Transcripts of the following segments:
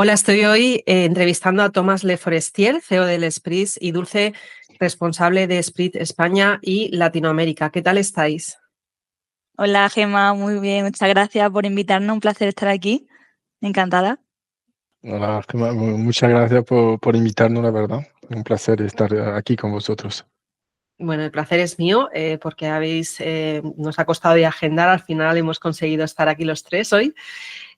Hola, estoy hoy entrevistando a Tomás Le Forestier, CEO del Esprit, y Dulce, responsable de Esprit España y Latinoamérica. ¿Qué tal estáis? Hola Gemma, muy bien, muchas gracias por invitarnos, un placer estar aquí, encantada. Hola, muchas gracias por invitarnos, la verdad. Un placer estar aquí con vosotros. Bueno, el placer es mío porque nos ha costado de agendar, al final hemos conseguido estar aquí los tres hoy.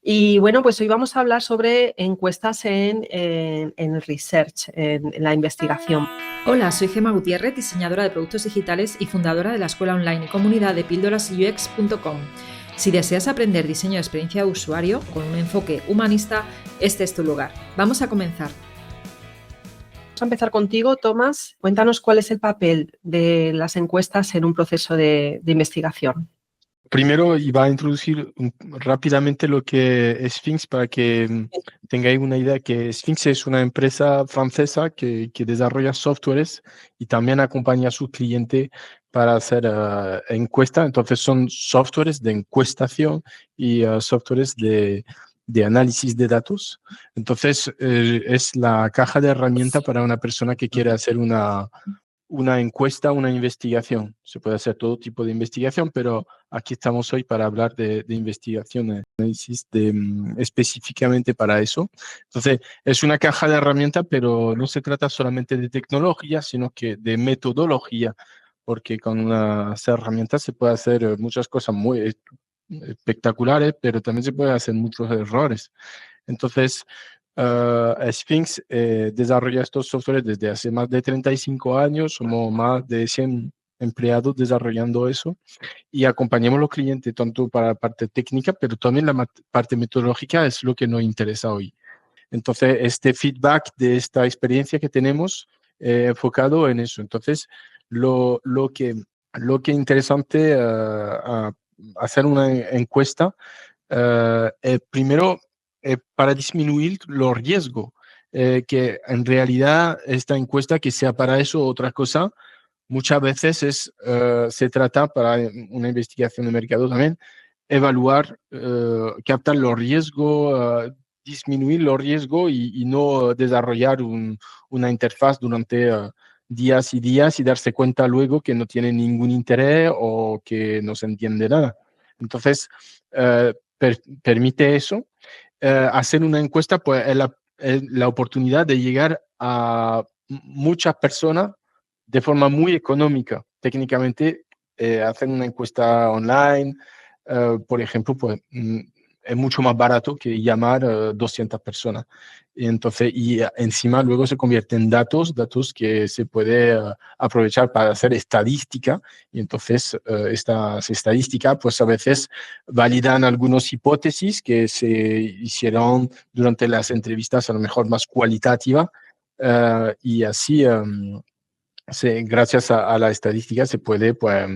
Y bueno, pues hoy vamos a hablar sobre encuestas en el research, en la investigación. Hola, soy Gemma Gutiérrez, diseñadora de productos digitales y fundadora de la escuela online y comunidad de píldorasux.com. Si deseas aprender diseño de experiencia de usuario con un enfoque humanista, este es tu lugar. Vamos a comenzar. Vamos a empezar contigo, Tomás. Cuéntanos cuál es el papel de las encuestas en un proceso de investigación. Primero iba a introducir rápidamente lo que es Sphinx para que tengáis una idea que Sphinx es una empresa francesa que desarrolla softwares y también acompaña a sus clientes para hacer encuestas. Entonces son softwares de encuestación y softwares de análisis de datos. Entonces es la caja de herramientas para una persona que quiere hacer una encuesta, una investigación. Se puede hacer todo tipo de investigación, pero aquí estamos hoy para hablar de investigación, análisis específicamente para eso. Entonces, es una caja de herramientas, pero no se trata solamente de tecnología, sino que de metodología, porque con unas herramientas se puede hacer muchas cosas muy espectaculares, pero también se pueden hacer muchos errores. Entonces, Sphinx desarrolla estos softwares desde hace más de 35 años, somos más de 100 empleados desarrollando eso y acompañamos a los clientes tanto para la parte técnica, pero también la parte metodológica es lo que nos interesa hoy. Entonces, este feedback de esta experiencia que tenemos enfocado en eso. Entonces, lo que es interesante hacer una encuesta, primero, para disminuir los riesgos, que en realidad esta encuesta, que sea para eso o otra cosa, muchas veces se trata para una investigación de mercado también, evaluar, captar los riesgos, disminuir los riesgos y no desarrollar una interfaz durante días y días y darse cuenta luego que no tiene ningún interés o que no se entiende nada. Entonces, permite eso. Hacer una encuesta pues, es la oportunidad de llegar a muchas personas de forma muy económica. Técnicamente, hacer una encuesta online, por ejemplo, pues es mucho más barato que llamar 200 personas. Y entonces, encima luego se convierte en datos que se puede aprovechar para hacer estadística. Y entonces, estas estadísticas, pues a veces validan algunas hipótesis que se hicieron durante las entrevistas, a lo mejor más cualitativas, y así gracias a la estadística se puede pues,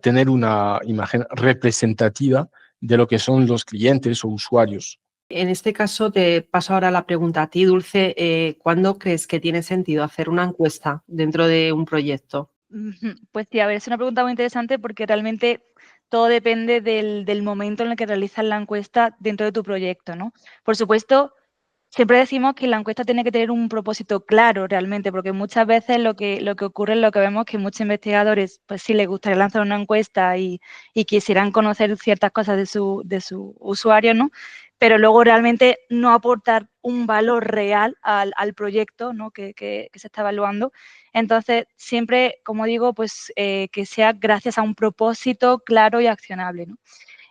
tener una imagen representativa de lo que son los clientes o usuarios. En este caso, te paso ahora la pregunta a ti, Dulce. ¿Cuándo crees que tiene sentido hacer una encuesta dentro de un proyecto? Pues sí, a ver, es una pregunta muy interesante porque realmente todo depende del momento en el que realizas la encuesta dentro de tu proyecto, ¿no? Por supuesto, siempre decimos que la encuesta tiene que tener un propósito claro realmente, porque muchas veces lo que ocurre es lo que vemos que muchos investigadores, pues sí les gustaría lanzar una encuesta y quisieran conocer ciertas cosas de su usuario, ¿no? Pero luego realmente no aportar un valor real al proyecto, ¿no? que se está evaluando. Entonces, siempre, como digo, pues que sea gracias a un propósito claro y accionable, ¿no?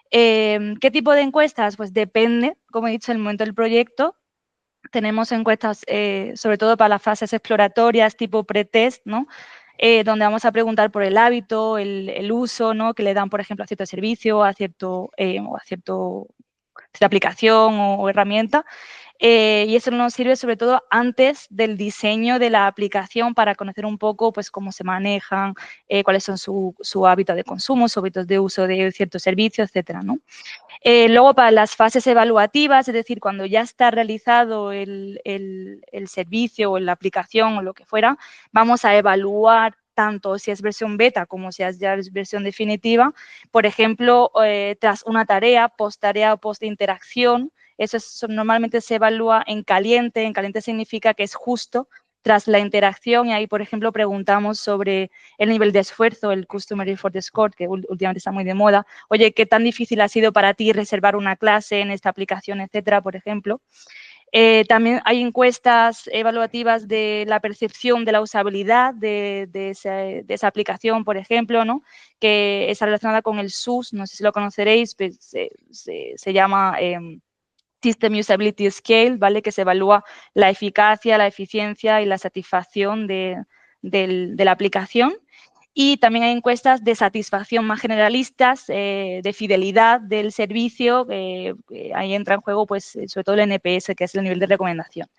¿Qué tipo de encuestas? Pues depende, como he dicho, del momento del proyecto. Tenemos encuestas, sobre todo para las fases exploratorias, tipo pretest, ¿no? Donde vamos a preguntar por el hábito, el uso, ¿no? Que le dan, por ejemplo, a cierto servicio, a cierta aplicación o herramienta. Y eso nos sirve sobre todo antes del diseño de la aplicación para conocer un poco pues, cómo se manejan, cuáles son su hábito de consumo, sus hábitos de uso de ciertos servicios, etcétera, ¿no? Luego, para las fases evaluativas, es decir, cuando ya está realizado el servicio o la aplicación o lo que fuera, vamos a evaluar tanto si es versión beta como si es ya versión definitiva. Por ejemplo, tras una tarea o post-interacción, Normalmente se evalúa en caliente. En caliente significa que es justo tras la interacción, y ahí, por ejemplo, preguntamos sobre el nivel de esfuerzo, el Customer Effort Score, que últimamente está muy de moda. Oye, ¿qué tan difícil ha sido para ti reservar una clase en esta aplicación, etcétera, por ejemplo? También hay encuestas evaluativas de la percepción de la usabilidad de esa aplicación, por ejemplo, ¿no? Que está relacionada con el SUS, no sé si lo conoceréis, pues, se llama System Usability Scale, ¿vale? Que se evalúa la eficacia, la eficiencia y la satisfacción de la aplicación. Y también hay encuestas de satisfacción más generalistas, de fidelidad del servicio, ahí entra en juego, pues, sobre todo el NPS, que es el nivel de recomendación.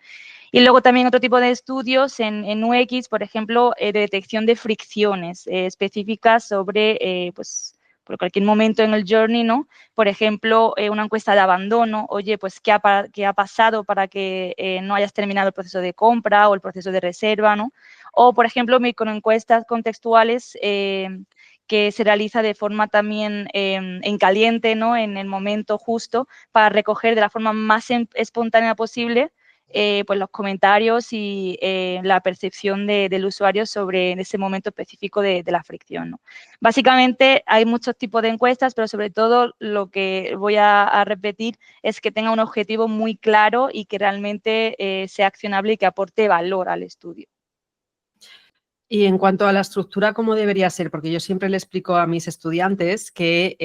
Y luego también otro tipo de estudios en UX, por ejemplo, de detección de fricciones específicas sobre, pues, por cualquier momento en el journey, ¿no? Por ejemplo, una encuesta de abandono, oye, pues, ¿qué ha pasado para que no hayas terminado el proceso de compra o el proceso de reserva, ¿no? O, por ejemplo, microencuestas contextuales que se realiza de forma también en caliente, ¿no? En el momento justo, para recoger de la forma más espontánea posible pues los comentarios y la percepción del usuario sobre ese momento específico de la fricción, ¿no? Básicamente hay muchos tipos de encuestas, pero sobre todo lo que voy a repetir es que tenga un objetivo muy claro y que realmente sea accionable y que aporte valor al estudio. Y en cuanto a la estructura, ¿cómo debería ser? Porque yo siempre le explico a mis estudiantes que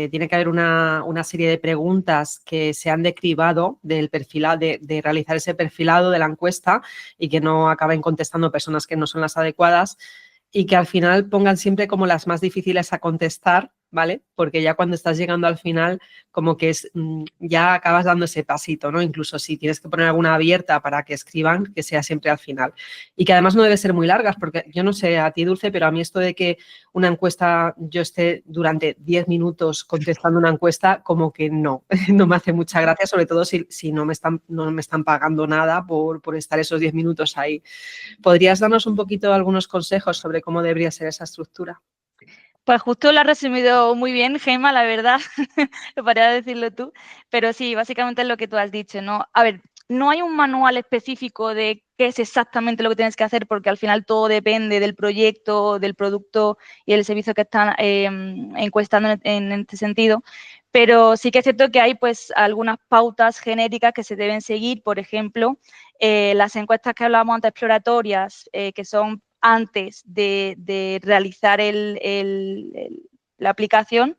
tiene que haber una serie de preguntas que se han decribado del perfilado, de realizar ese perfilado de la encuesta y que no acaben contestando personas que no son las adecuadas y que al final pongan siempre como las más difíciles a contestar, ¿vale? Porque ya cuando estás llegando al final, como que ya acabas dando ese pasito, ¿no? Incluso si tienes que poner alguna abierta para que escriban, que sea siempre al final. Y que además no debe ser muy largas, porque yo no sé a ti, Dulce, pero a mí esto de que una encuesta, yo esté durante 10 minutos contestando una encuesta, como que no me hace mucha gracia, sobre todo si no me están pagando nada por estar esos 10 minutos ahí. ¿Podrías darnos un poquito algunos consejos sobre cómo debería ser esa estructura? Pues justo lo has resumido muy bien, Gemma, la verdad, me podría decirlo tú, pero sí, básicamente es lo que tú has dicho, ¿no? A ver, no hay un manual específico de qué es exactamente lo que tienes que hacer, porque al final todo depende del proyecto, del producto y el servicio que están encuestando en este sentido, pero sí que es cierto que hay pues algunas pautas genéricas que se deben seguir, por ejemplo, las encuestas que hablábamos antes exploratorias, que son antes de realizar la aplicación,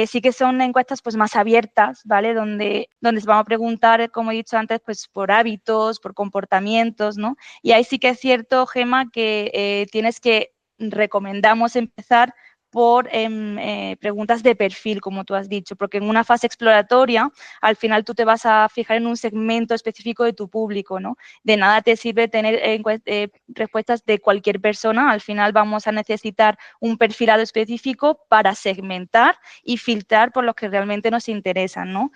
sí que son encuestas pues, más abiertas, ¿vale? Donde se van a preguntar, como he dicho antes, pues por hábitos, por comportamientos, ¿no? Y ahí sí que es cierto, Gemma, que recomendamos empezar por preguntas de perfil, como tú has dicho, porque en una fase exploratoria, al final tú te vas a fijar en un segmento específico de tu público, ¿no? De nada te sirve tener respuestas de cualquier persona, al final vamos a necesitar un perfilado específico para segmentar y filtrar por los que realmente nos interesan, ¿no?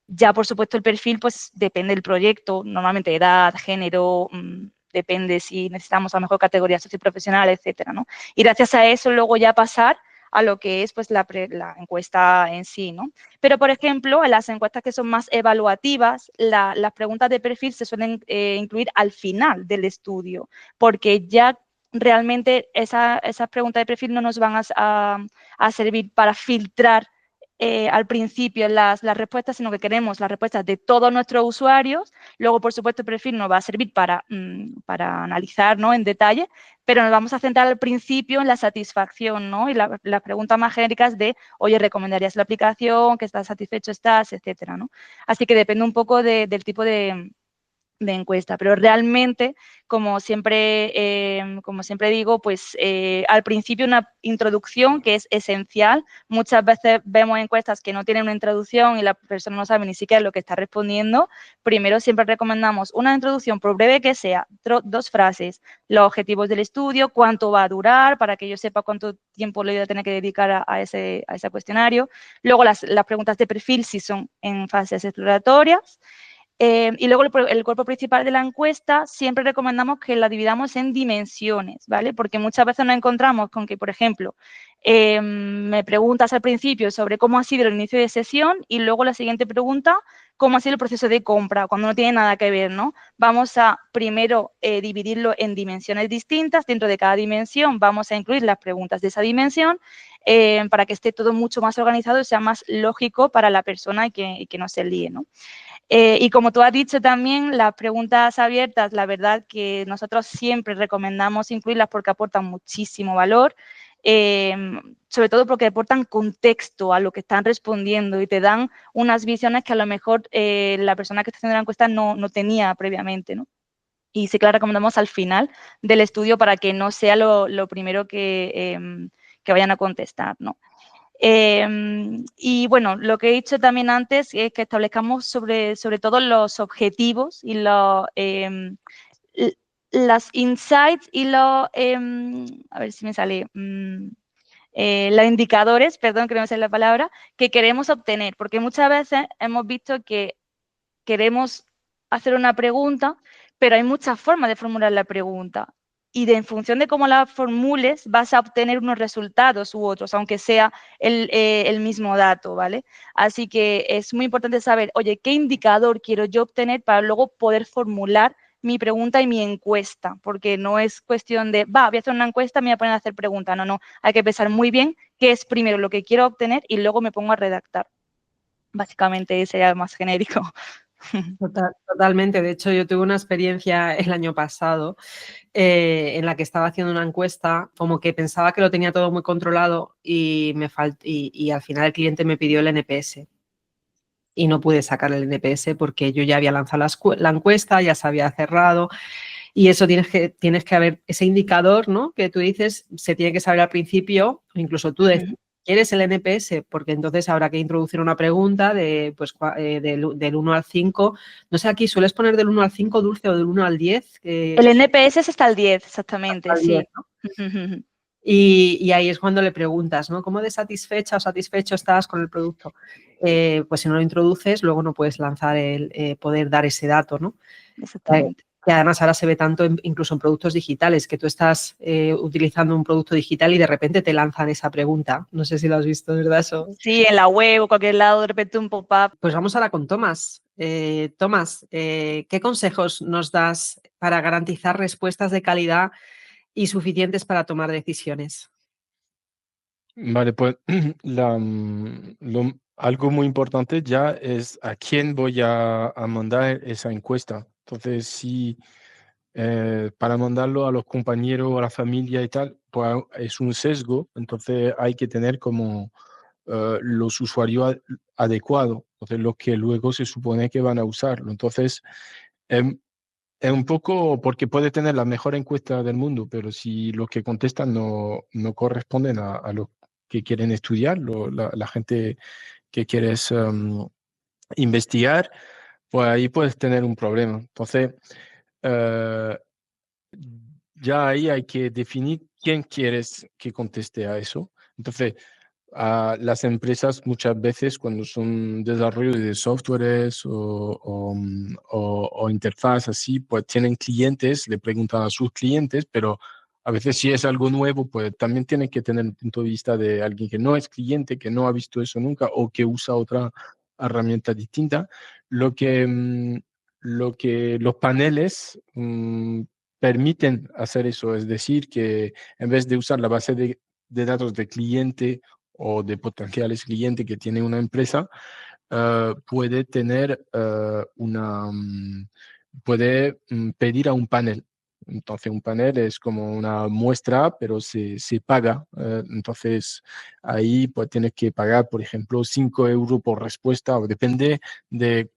Ya, por supuesto, el perfil, pues, depende del proyecto, normalmente edad, género, depende si necesitamos a lo mejor categorías socioprofesionales, etcétera, ¿no? Y gracias a eso luego ya pasar a lo que es pues la encuesta en sí, ¿no? Pero, por ejemplo, en las encuestas que son más evaluativas, las preguntas de perfil se suelen incluir al final del estudio, porque ya realmente esas preguntas de perfil no nos van a servir para filtrar al principio las respuestas, sino que queremos las respuestas de todos nuestros usuarios. Luego, por supuesto, el perfil nos va a servir para analizar, ¿no? En detalle, pero nos vamos a centrar al principio en la satisfacción, ¿no? Y las preguntas más genéricas de, oye, ¿recomendarías la aplicación? ¿Qué estás satisfecho estás? Etcétera, ¿no? Así que depende un poco del tipo de encuesta, pero realmente, como siempre digo, pues al principio una introducción que es esencial. Muchas veces vemos encuestas que no tienen una introducción y la persona no sabe ni siquiera lo que está respondiendo. Primero siempre recomendamos una introducción, por breve que sea, 2 frases, los objetivos del estudio, cuánto va a durar, para que yo sepa cuánto tiempo le voy a tener que dedicar a ese cuestionario. Luego las preguntas de perfil si son en fases exploratorias. Y luego el cuerpo principal de la encuesta siempre recomendamos que la dividamos en dimensiones, ¿vale? Porque muchas veces nos encontramos con que, por ejemplo, me preguntas al principio sobre cómo ha sido el inicio de sesión y luego la siguiente pregunta, cómo ha sido el proceso de compra, cuando no tiene nada que ver, ¿no? Vamos a primero dividirlo en dimensiones distintas. Dentro de cada dimensión vamos a incluir las preguntas de esa dimensión para que esté todo mucho más organizado y sea más lógico para la persona y que no se líe, ¿no? Y como tú has dicho también, las preguntas abiertas, la verdad que nosotros siempre recomendamos incluirlas porque aportan muchísimo valor, sobre todo porque aportan contexto a lo que están respondiendo y te dan unas visiones que a lo mejor la persona que está haciendo la encuesta no tenía previamente, ¿no? Y sí que la recomendamos al final del estudio para que no sea lo primero que vayan a contestar, ¿no? Y bueno, lo que he dicho también antes es que establezcamos sobre todo los objetivos y las insights y a ver si me sale, los indicadores, perdón que no me sale la palabra, que queremos obtener, porque muchas veces hemos visto que queremos hacer una pregunta, pero hay muchas formas de formular la pregunta. Y en función de cómo la formules, vas a obtener unos resultados u otros, aunque sea el mismo dato, ¿vale? Así que es muy importante saber, oye, ¿qué indicador quiero yo obtener para luego poder formular mi pregunta y mi encuesta? Porque no es cuestión de, voy a hacer una encuesta, me voy a poner a hacer preguntas. No, hay que pensar muy bien qué es primero lo que quiero obtener y luego me pongo a redactar. Básicamente sería más genérico. Totalmente. De hecho, yo tuve una experiencia el año pasado en la que estaba haciendo una encuesta, como que pensaba que lo tenía todo muy controlado y al final el cliente me pidió el NPS. Y no pude sacar el NPS porque yo ya había lanzado la encuesta, ya se había cerrado. Y eso tienes que haber ese indicador, ¿no? Que tú dices, se tiene que saber al principio, o incluso tú ¿quieres el NPS? Porque entonces habrá que introducir una pregunta del 1 al 5. No sé, aquí sueles poner del 1 al 5, Dulce, o del 1 al 10. El NPS es hasta el 10, exactamente, hasta el 10, sí. ¿no? Y ahí es cuando le preguntas, ¿no? ¿Cómo de satisfecha o satisfecho estás con el producto? Pues si no lo introduces, luego no puedes lanzar poder dar ese dato, ¿no? Exactamente. Que además ahora se ve tanto incluso en productos digitales, que tú estás utilizando un producto digital y de repente te lanzan esa pregunta. No sé si lo has visto, ¿verdad? Eso. Sí, en la web o cualquier lado, de repente un pop-up. Pues vamos ahora con Tomás. Tomás, ¿qué consejos nos das para garantizar respuestas de calidad y suficientes para tomar decisiones? Vale, pues algo muy importante ya es a quién voy a mandar esa encuesta. Entonces, si para mandarlo a los compañeros, a la familia y tal, pues es un sesgo, entonces hay que tener como los usuarios adecuados, entonces los que luego se supone que van a usarlo. Entonces, em, es un poco porque puede tener la mejor encuesta del mundo, pero si los que contestan no corresponden a lo que quieren estudiar, la gente que quieres investigar, pues ahí puedes tener un problema. Entonces, eh, ya ahí hay que definir quién quieres que conteste a eso. Entonces, a las empresas muchas veces cuando son desarrollo de softwares o interfaz así, pues tienen clientes, le preguntan a sus clientes, pero a veces si es algo nuevo, pues también tienen que tener el punto de vista de alguien que no es cliente, que no ha visto eso nunca o que usa otra herramienta distinta. Lo que los paneles permiten hacer eso, es decir, que en vez de usar la base de datos de cliente o de potenciales clientes que tiene una empresa, puede tener puede pedir a un panel. Entonces, un panel es como una muestra, pero se paga. Entonces, ahí pues tienes que pagar, por ejemplo, 5 euros por respuesta, o depende de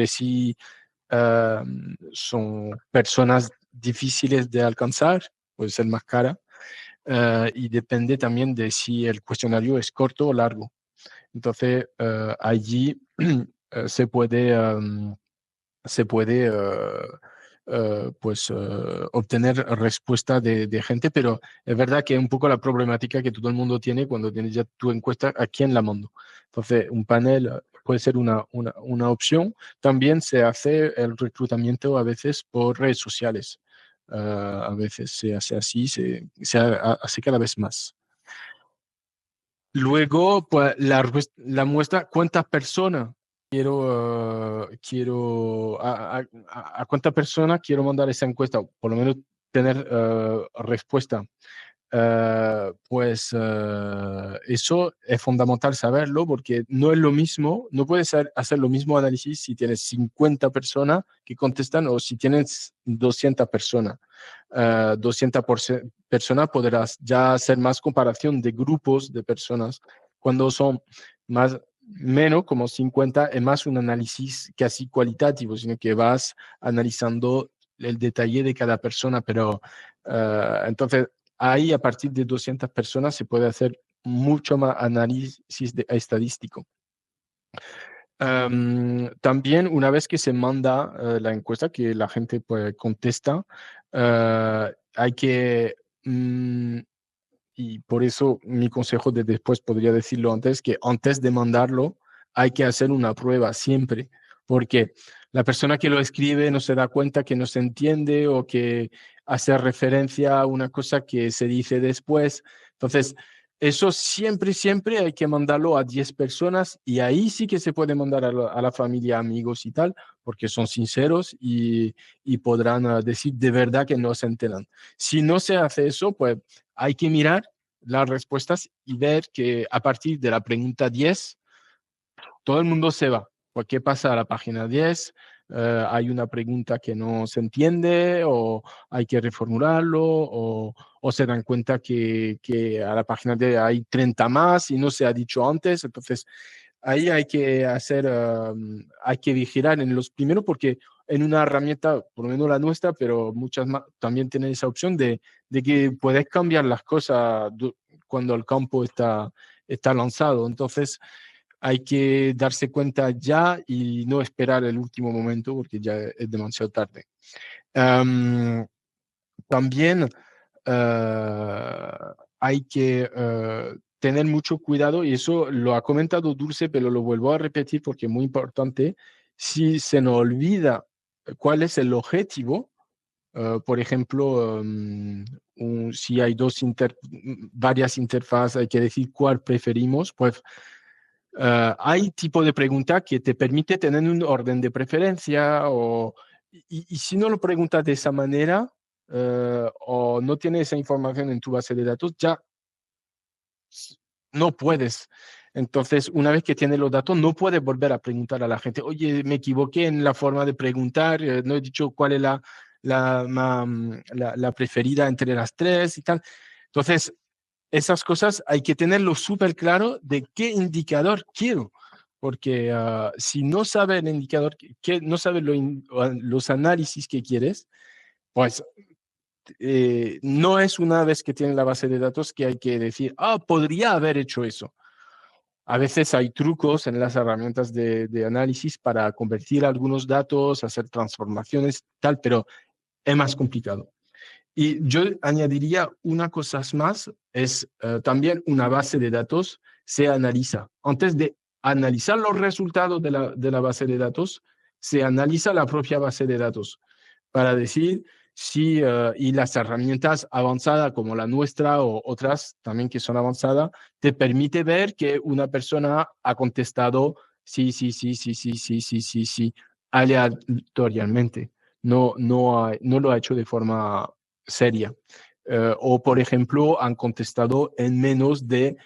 si son personas difíciles de alcanzar, puede ser más cara. Y depende también de si el cuestionario es corto o largo. Entonces, allí se puede pues, obtener respuesta de gente, pero es verdad que es un poco la problemática que todo el mundo tiene cuando tienes ya tu encuesta, ¿a quién la mando? Entonces, un panel puede ser una opción. También se hace el reclutamiento a veces por redes sociales. A veces se hace así, se hace cada vez más. Luego, pues, la muestra, ¿cuántas personas a cuántas personas quiero mandar esa encuesta? Por lo menos tener respuesta. Eso es fundamental saberlo porque no es lo mismo, no puedes hacer lo mismo análisis si tienes 50 personas que contestan o si tienes 200 personas. 200 personas podrás ya hacer más comparación de grupos de personas. Cuando son menos, como 50, es más un análisis casi cualitativo, sino que vas analizando el detalle de cada persona, pero entonces ahí a partir de 200 personas se puede hacer mucho más análisis estadístico. También una vez que se manda la encuesta, que la gente pues, contesta, hay que, y por eso mi consejo de después podría decirlo antes, que antes de mandarlo hay que hacer una prueba siempre, porque la persona que lo escribe no se da cuenta que no se entiende o que hace referencia a una cosa que se dice después. Entonces, eso siempre hay que mandarlo a 10 personas y ahí sí que se puede mandar a la familia, amigos y tal, porque son sinceros y podrán decir de verdad que no se enteran. Si no se hace eso, pues hay que mirar las respuestas y ver que a partir de la pregunta 10, todo el mundo se va. ¿Por qué pasa a la página 10? Hay una pregunta que no se entiende o hay que reformularlo o se dan cuenta que a la página 10 hay 30 más y no se ha dicho antes. Entonces, ahí hay que hay que vigilar en los primeros porque en una herramienta, por lo menos la nuestra, pero muchas más también tienen esa opción de que puedes cambiar las cosas cuando el campo está lanzado. Entonces, hay que darse cuenta ya y no esperar el último momento porque ya es demasiado tarde. También hay que tener mucho cuidado, y eso lo ha comentado Dulce, pero lo vuelvo a repetir porque es muy importante. Si se nos olvida cuál es el objetivo, por ejemplo, si hay varias interfaces, hay que decir cuál preferimos, pues hay tipo de pregunta que te permite tener un orden de preferencia y si no lo preguntas de esa manera o no tienes esa información en tu base de datos, ya no puedes. Entonces, una vez que tienes los datos, no puedes volver a preguntar a la gente, oye, me equivoqué en la forma de preguntar, no he dicho cuál es la preferida entre las tres y tal. Entonces, esas cosas hay que tenerlo súper claro de qué indicador quiero, porque si no sabes el indicador, no sabes los análisis que quieres, pues no es una vez que tienes la base de datos que hay que decir, podría haber hecho eso. A veces hay trucos en las herramientas de análisis para convertir algunos datos, hacer transformaciones, tal, pero es más complicado. Y yo añadiría una cosa más, es también una base de datos se analiza. Antes de analizar los resultados de la base de datos, se analiza la propia base de datos para decir si, y las herramientas avanzadas como la nuestra o otras también que son avanzadas, te permite ver que una persona ha contestado sí, aleatoriamente. No lo ha hecho de forma seria. O, por ejemplo, han contestado en menos de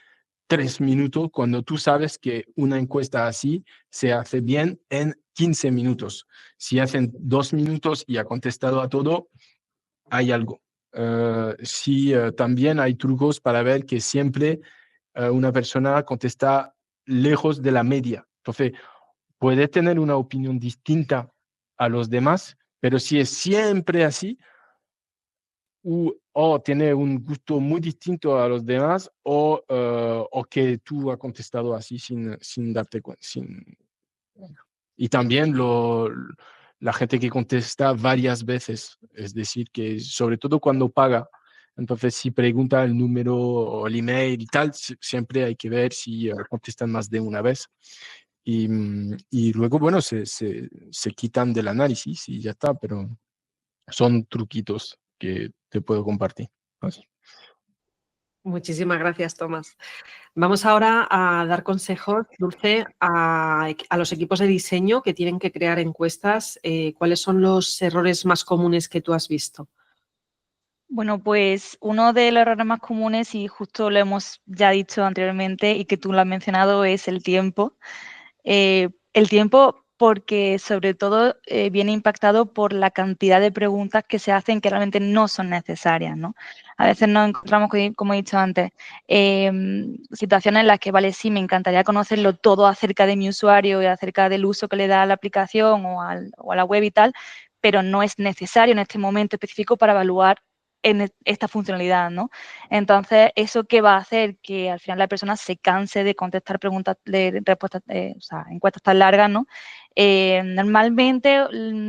3 minutos cuando tú sabes que una encuesta así se hace bien en 15 minutos. Si hacen 2 minutos y ha contestado a todo, hay algo. Sí, también hay trucos para ver que siempre una persona contesta lejos de la media. Entonces, puede tener una opinión distinta a los demás, pero si es siempre así, o tiene un gusto muy distinto a los demás, o que tú has contestado así sin darte cuenta. Y también la gente que contesta varias veces, es decir, que sobre todo cuando paga, entonces si pregunta el número o el email y tal, siempre hay que ver si contestan más de una vez. y luego, bueno, se quitan del análisis y ya está, pero son truquitos que te puedo compartir. Así. Muchísimas gracias, Tomás. Vamos ahora a dar consejos, Dulce, a los equipos de diseño que tienen que crear encuestas. ¿Cuáles son los errores más comunes que tú has visto? Bueno, pues uno de los errores más comunes, y justo lo hemos ya dicho anteriormente y que tú lo has mencionado, es el tiempo. El tiempo porque sobre todo viene impactado por la cantidad de preguntas que se hacen que realmente no son necesarias, ¿no? A veces nos encontramos, como he dicho antes, situaciones en las que, vale, sí, me encantaría conocerlo todo acerca de mi usuario y acerca del uso que le da a la aplicación o a la web y tal, pero no es necesario en este momento específico para evaluar en esta funcionalidad, ¿no? Entonces, ¿eso qué va a hacer? Que al final la persona se canse de contestar preguntas, de respuestas, o sea, encuestas tan largas, ¿no? Normalmente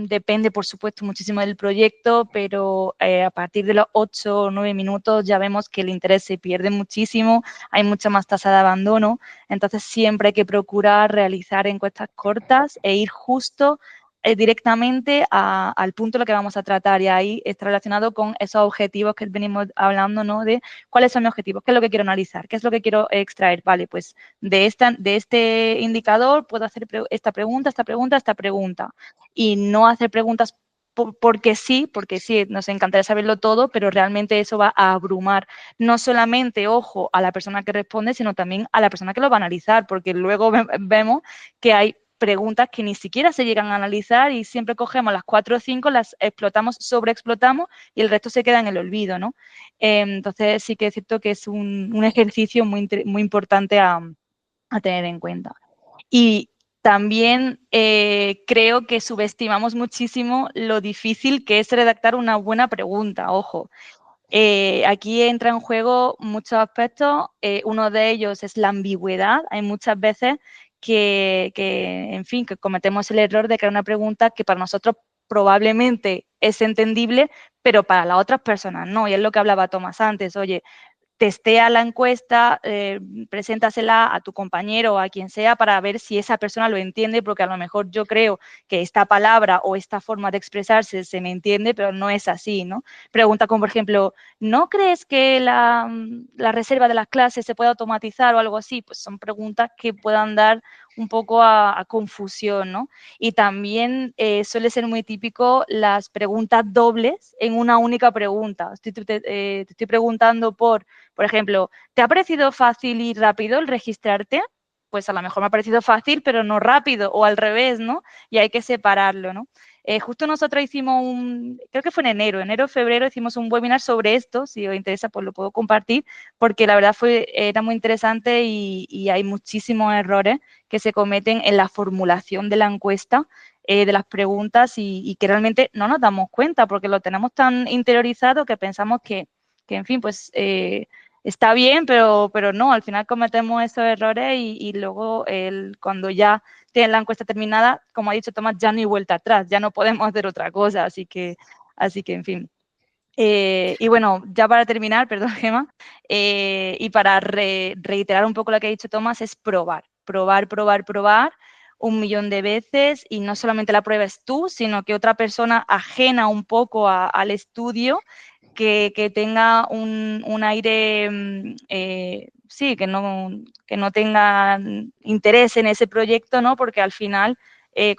depende, por supuesto, muchísimo del proyecto, pero a partir de los 8 o 9 minutos ya vemos que el interés se pierde muchísimo, hay mucha más tasa de abandono, entonces siempre hay que procurar realizar encuestas cortas e ir justo directamente al punto de lo que vamos a tratar, y ahí está relacionado con esos objetivos que venimos hablando, ¿no? De cuáles son mis objetivos, qué es lo que quiero analizar, qué es lo que quiero extraer. Vale, pues de este indicador puedo hacer esta pregunta, y no hacer preguntas porque sí, nos encantaría saberlo todo, pero realmente eso va a abrumar no solamente, ojo, a la persona que responde, sino también a la persona que lo va a analizar, porque luego vemos que hay preguntas que ni siquiera se llegan a analizar y siempre cogemos las 4 o 5, las explotamos, sobreexplotamos y el resto se queda en el olvido, ¿no? Entonces sí que es cierto que es un ejercicio muy importante a tener en cuenta. Y también creo que subestimamos muchísimo lo difícil que es redactar una buena pregunta, ojo. Aquí entra en juego muchos aspectos. Uno de ellos es la ambigüedad. Hay muchas veces en fin, que cometemos el error de crear una pregunta que para nosotros probablemente es entendible, pero para las otras personas no. Y es lo que hablaba Tomás antes. Oye, testea la encuesta, preséntasela a tu compañero o a quien sea para ver si esa persona lo entiende, porque a lo mejor yo creo que esta palabra o esta forma de expresarse se me entiende, pero no es así, ¿no? Pregunta como, por ejemplo, ¿no crees que la reserva de las clases se puede automatizar o algo así? Pues son preguntas que puedan dar un poco a confusión, ¿no? Y también suele ser muy típico las preguntas dobles en una única pregunta. Te estoy preguntando por ejemplo, ¿te ha parecido fácil y rápido el registrarte? Pues a lo mejor me ha parecido fácil, pero no rápido, o al revés, ¿no? Y hay que separarlo, ¿no? Justo nosotros hicimos creo que fue en enero, febrero, hicimos un webinar sobre esto. Si os interesa, pues lo puedo compartir, porque la verdad era muy interesante y hay muchísimos errores que se cometen en la formulación de la encuesta, de las preguntas, y que realmente no nos damos cuenta, porque lo tenemos tan interiorizado que pensamos que en fin, pues está bien, pero no, al final cometemos esos errores y luego cuando ya tienes la encuesta terminada, como ha dicho Tomás, ya no hay vuelta atrás, ya no podemos hacer otra cosa, así que en fin. Y bueno, ya para terminar, perdón, Gemma, y para reiterar un poco lo que ha dicho Tomás, es probar 1.000.000 de veces, y no solamente la pruebas tú, sino que otra persona ajena un poco al estudio, que tenga un aire, sí, que no tenga interés en ese proyecto, ¿no? Porque al final,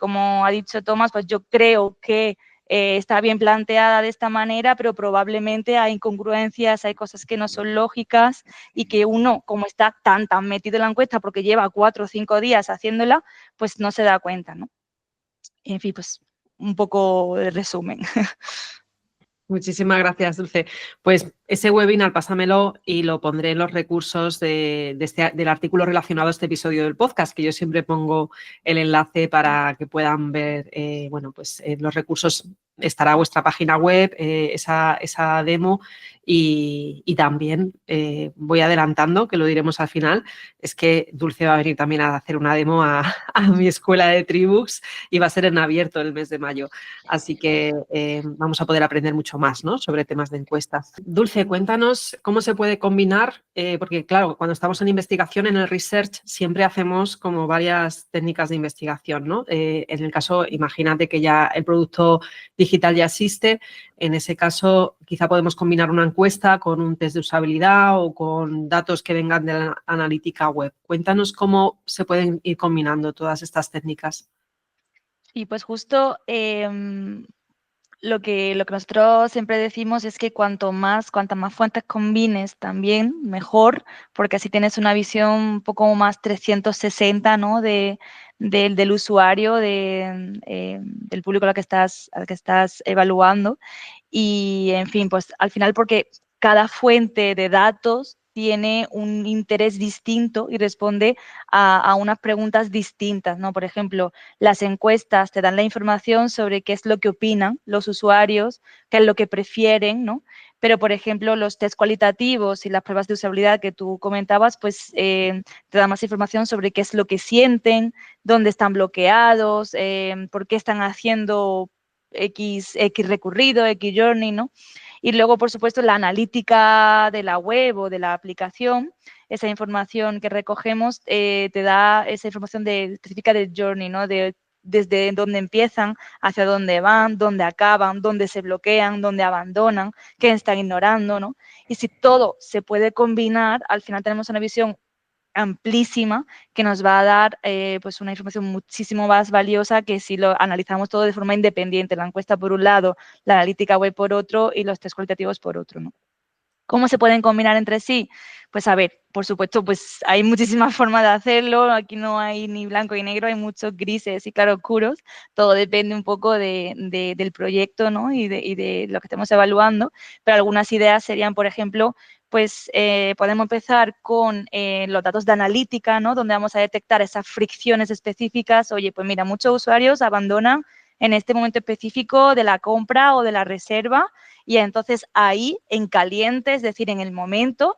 como ha dicho Tomás, pues yo creo que está bien planteada de esta manera, pero probablemente hay incongruencias, hay cosas que no son lógicas, y que uno, como está tan metido en la encuesta porque lleva 4 o 5 días haciéndola, pues no se da cuenta, ¿no? En fin, pues un poco de resumen. Muchísimas gracias, Dulce. Pues ese webinar pásamelo y lo pondré en los recursos del artículo relacionado a este episodio del podcast, que yo siempre pongo el enlace para que puedan ver, bueno, pues los recursos estará vuestra página web, esa demo y también voy adelantando, que lo diremos al final, es que Dulce va a venir también a hacer una demo a mi escuela de Tribux y va a ser en abierto el mes de mayo. Así que vamos a poder aprender mucho más, ¿no?, sobre temas de encuestas. Dulce, cuéntanos cómo se puede combinar, porque claro, cuando estamos en investigación, en el research, siempre hacemos como varias técnicas de investigación, ¿no? En el caso, imagínate que ya el producto digital ya existe, en ese caso quizá podemos combinar una encuesta con un test de usabilidad o con datos que vengan de la analítica web. Cuéntanos cómo se pueden ir combinando todas estas técnicas. Y pues justo lo que nosotros siempre decimos es que cuantas más fuentes combines también, mejor, porque así tienes una visión un poco más 360, ¿no?, del usuario, del público al que estás evaluando. Y, en fin, pues al final, porque cada fuente de datos tiene un interés distinto y responde a unas preguntas distintas, ¿no? Por ejemplo, las encuestas te dan la información sobre qué es lo que opinan los usuarios, qué es lo que prefieren, ¿no? Pero, por ejemplo, los test cualitativos y las pruebas de usabilidad que tú comentabas, pues te dan más información sobre qué es lo que sienten, dónde están bloqueados, por qué están haciendo X recurrido, X journey, ¿no? Y luego, por supuesto, la analítica de la web o de la aplicación, esa información que recogemos te da esa información específica del journey, ¿no? Desde dónde empiezan, hacia dónde van, dónde acaban, dónde se bloquean, dónde abandonan, qué están ignorando, ¿no? Y si todo se puede combinar, al final tenemos una visión amplísima que nos va a dar pues una información muchísimo más valiosa que si lo analizamos todo de forma independiente, la encuesta por un lado, la analítica web por otro y los test cualitativos por otro, ¿no? ¿Cómo se pueden combinar entre sí? Pues a ver, por supuesto, pues hay muchísimas formas de hacerlo, aquí no hay ni blanco y negro, hay muchos grises y claroscuros, todo depende un poco del proyecto, ¿no?, y de lo que estemos evaluando, pero algunas ideas serían, por ejemplo, pues podemos empezar con los datos de analítica, ¿no?, donde vamos a detectar esas fricciones específicas. Oye, pues mira, muchos usuarios abandonan en este momento específico de la compra o de la reserva, y entonces ahí, en caliente, es decir, en el momento,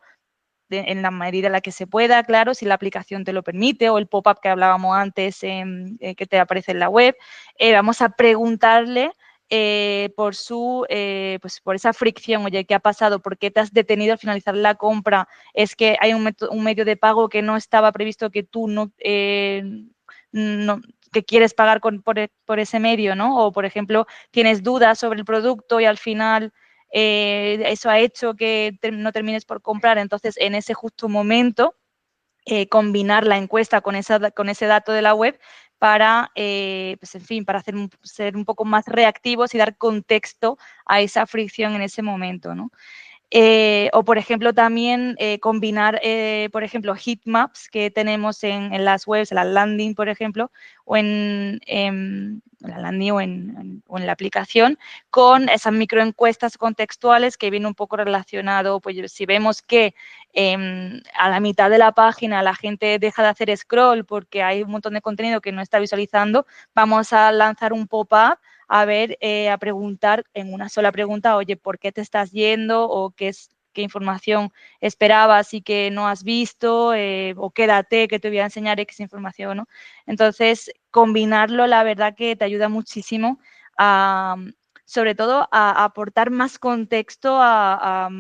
en la medida en la que se pueda, claro, si la aplicación te lo permite o el pop-up que hablábamos antes que te aparece en la web, vamos a preguntarle por esa fricción. Oye, ¿qué ha pasado? ¿Por qué te has detenido al finalizar la compra? ¿Es que hay un medio de pago que no estaba previsto, que tú no que quieres pagar por ese medio, ¿no? O, por ejemplo, tienes dudas sobre el producto y al final eso ha hecho que no termines por comprar. Entonces, en ese justo momento, combinar la encuesta con ese dato de la web para, pues en fin, para ser un poco más reactivos y dar contexto a esa fricción en ese momento, ¿no? O, por ejemplo, también combinar, por ejemplo, heatmaps que tenemos en las webs, en la landing, por ejemplo, o en la landing o en la aplicación, con esas microencuestas contextuales que viene un poco relacionado. Pues si vemos que a la mitad de la página la gente deja de hacer scroll porque hay un montón de contenido que no está visualizando, vamos a lanzar un pop-up a preguntar en una sola pregunta, oye, ¿por qué te estás yendo? O qué información esperabas y que no has visto, o quédate que te voy a enseñar X información, ¿no? Entonces, combinarlo, la verdad que te ayuda muchísimo sobre todo a aportar más contexto al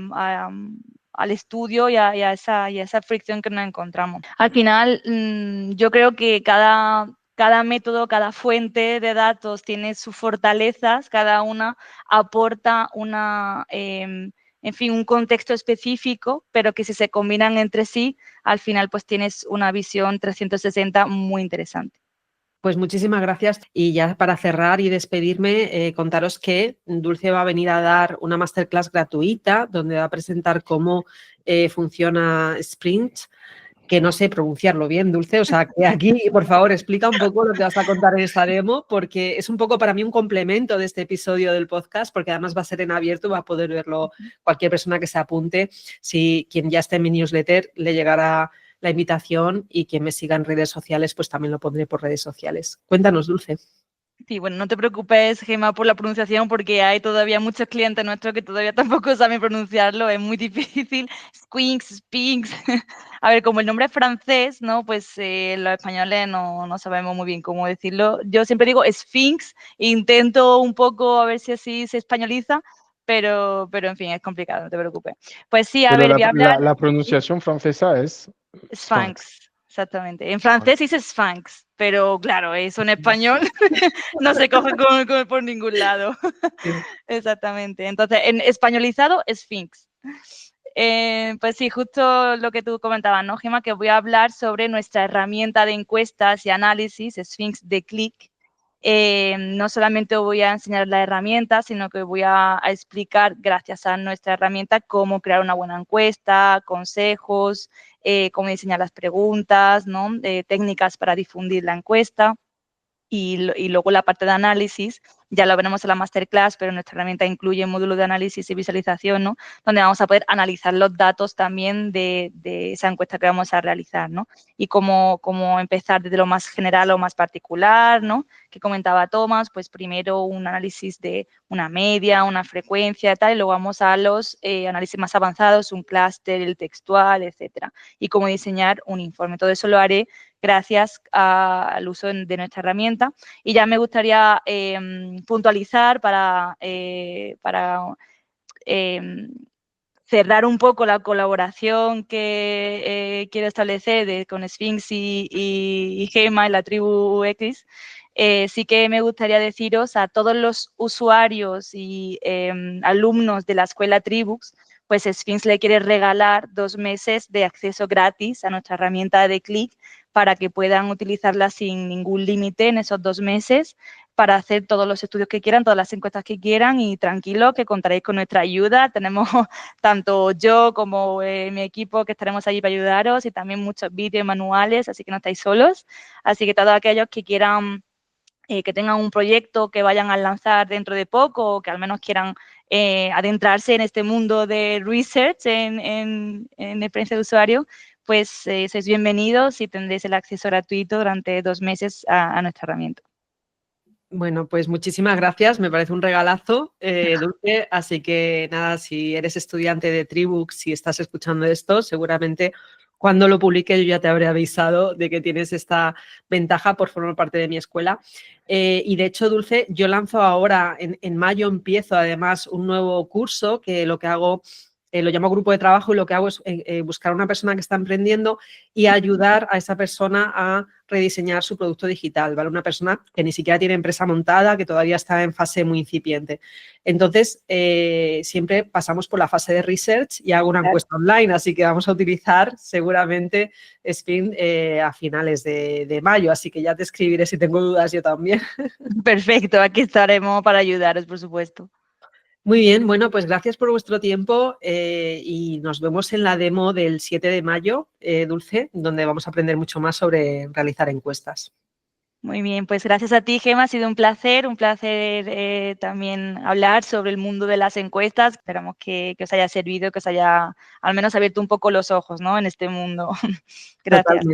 estudio y a esa fricción que nos encontramos. Al final, yo creo que cada método, cada fuente de datos tiene sus fortalezas, cada una aporta en fin, un contexto específico, pero que si se combinan entre sí, al final pues tienes una visión 360 muy interesante. Pues muchísimas gracias. Y ya para cerrar y despedirme, contaros que Dulce va a venir a dar una masterclass gratuita donde va a presentar cómo funciona Sprint, que no sé pronunciarlo bien, Dulce, o sea, que aquí, por favor, explica un poco lo que vas a contar en esta demo, porque es un poco para mí un complemento de este episodio del podcast, porque además va a ser en abierto, va a poder verlo cualquier persona que se apunte. Si quien ya esté en mi newsletter le llegará la invitación, y quien me siga en redes sociales, pues también lo pondré por redes sociales. Cuéntanos, Dulce. Sí, bueno, no te preocupes, Gemma, por la pronunciación, porque hay todavía muchos clientes nuestros que todavía tampoco saben pronunciarlo, es muy difícil. Squinks, Spinks. A ver, como el nombre es francés, ¿no? Pues los españoles no sabemos muy bien cómo decirlo. Yo siempre digo Sphinx, intento un poco a ver si así se españoliza, pero en fin, es complicado, no te preocupes. Pues sí, a Pero ver, voy a hablar. la pronunciación francesa es Sphinx. Sphinx, exactamente. En francés dice Sphinx, pero claro, eso en español no se coge por ningún lado. Sí. Exactamente. Entonces, en españolizado, Sphinx. Pues sí, justo lo que tú comentabas, ¿no, Gemma? Que voy a hablar sobre nuestra herramienta de encuestas y análisis, Sphinx de Click. No solamente voy a enseñar la herramienta, sino que voy a explicar, gracias a nuestra herramienta, cómo crear una buena encuesta, consejos, cómo diseñar las preguntas, ¿no? Técnicas para difundir la encuesta. Y luego la parte de análisis, ya lo veremos en la masterclass, pero nuestra herramienta incluye un módulo de análisis y visualización, ¿no? Donde vamos a poder analizar los datos también de esa encuesta que vamos a realizar, ¿no? Y cómo empezar desde lo más general o más particular, ¿no? Que comentaba Tomás, pues primero un análisis de una media, una frecuencia, tal, y luego vamos a los análisis más avanzados, un clúster, el textual, etcétera. Y cómo diseñar un informe. Todo eso lo haré gracias al uso de nuestra herramienta. Y ya me gustaría puntualizar para cerrar un poco la colaboración que quiero establecer con Sphinx y Gemma en la tribu X. Sí que me gustaría deciros a todos los usuarios y alumnos de la escuela Tribux, pues Sphinx le quiere regalar 2 meses de acceso gratis a nuestra herramienta de Click para que puedan utilizarla sin ningún límite en esos 2 meses para hacer todos los estudios que quieran, todas las encuestas que quieran y tranquilos que contaréis con nuestra ayuda. Tenemos tanto yo como mi equipo que estaremos allí para ayudaros y también muchos vídeos y manuales, así que no estáis solos. Así que todos aquellos que quieran, que tengan un proyecto que vayan a lanzar dentro de poco o que al menos quieran adentrarse en este mundo de research en experiencia de usuario, pues sois bienvenidos y tendréis el acceso gratuito durante 2 meses a nuestra herramienta. Bueno, pues muchísimas gracias, me parece un regalazo, Dulce, así que nada, si eres estudiante de Tribux, si estás escuchando esto, seguramente cuando lo publique yo ya te habré avisado de que tienes esta ventaja por formar parte de mi escuela. Y de hecho, Dulce, yo lanzo ahora, en mayo empiezo además un nuevo curso que lo que hago, lo llamo grupo de trabajo y lo que hago es buscar a una persona que está emprendiendo y ayudar a esa persona a rediseñar su producto digital, ¿vale? Una persona que ni siquiera tiene empresa montada, que todavía está en fase muy incipiente. Entonces, siempre pasamos por la fase de research y hago una encuesta online, así que vamos a utilizar seguramente Sphinx a finales de mayo, así que ya te escribiré si tengo dudas yo también. Perfecto, aquí estaremos para ayudaros, por supuesto. Muy bien, bueno, pues gracias por vuestro tiempo y nos vemos en la demo del 7 de mayo, Dulce, donde vamos a aprender mucho más sobre realizar encuestas. Muy bien, pues gracias a ti, Gemma, ha sido un placer también hablar sobre el mundo de las encuestas. Esperamos que os haya servido, que os haya al menos abierto un poco los ojos, ¿no? En este mundo. Gracias.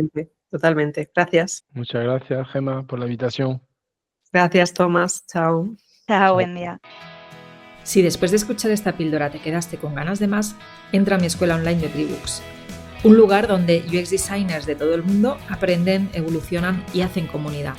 Totalmente. Gracias. Muchas gracias, Gemma, por la invitación. Gracias, Tomás. Chao. Chao, buen día. Si después de escuchar esta píldora te quedaste con ganas de más, entra a mi escuela online de Tribux, un lugar donde UX designers de todo el mundo aprenden, evolucionan y hacen comunidad.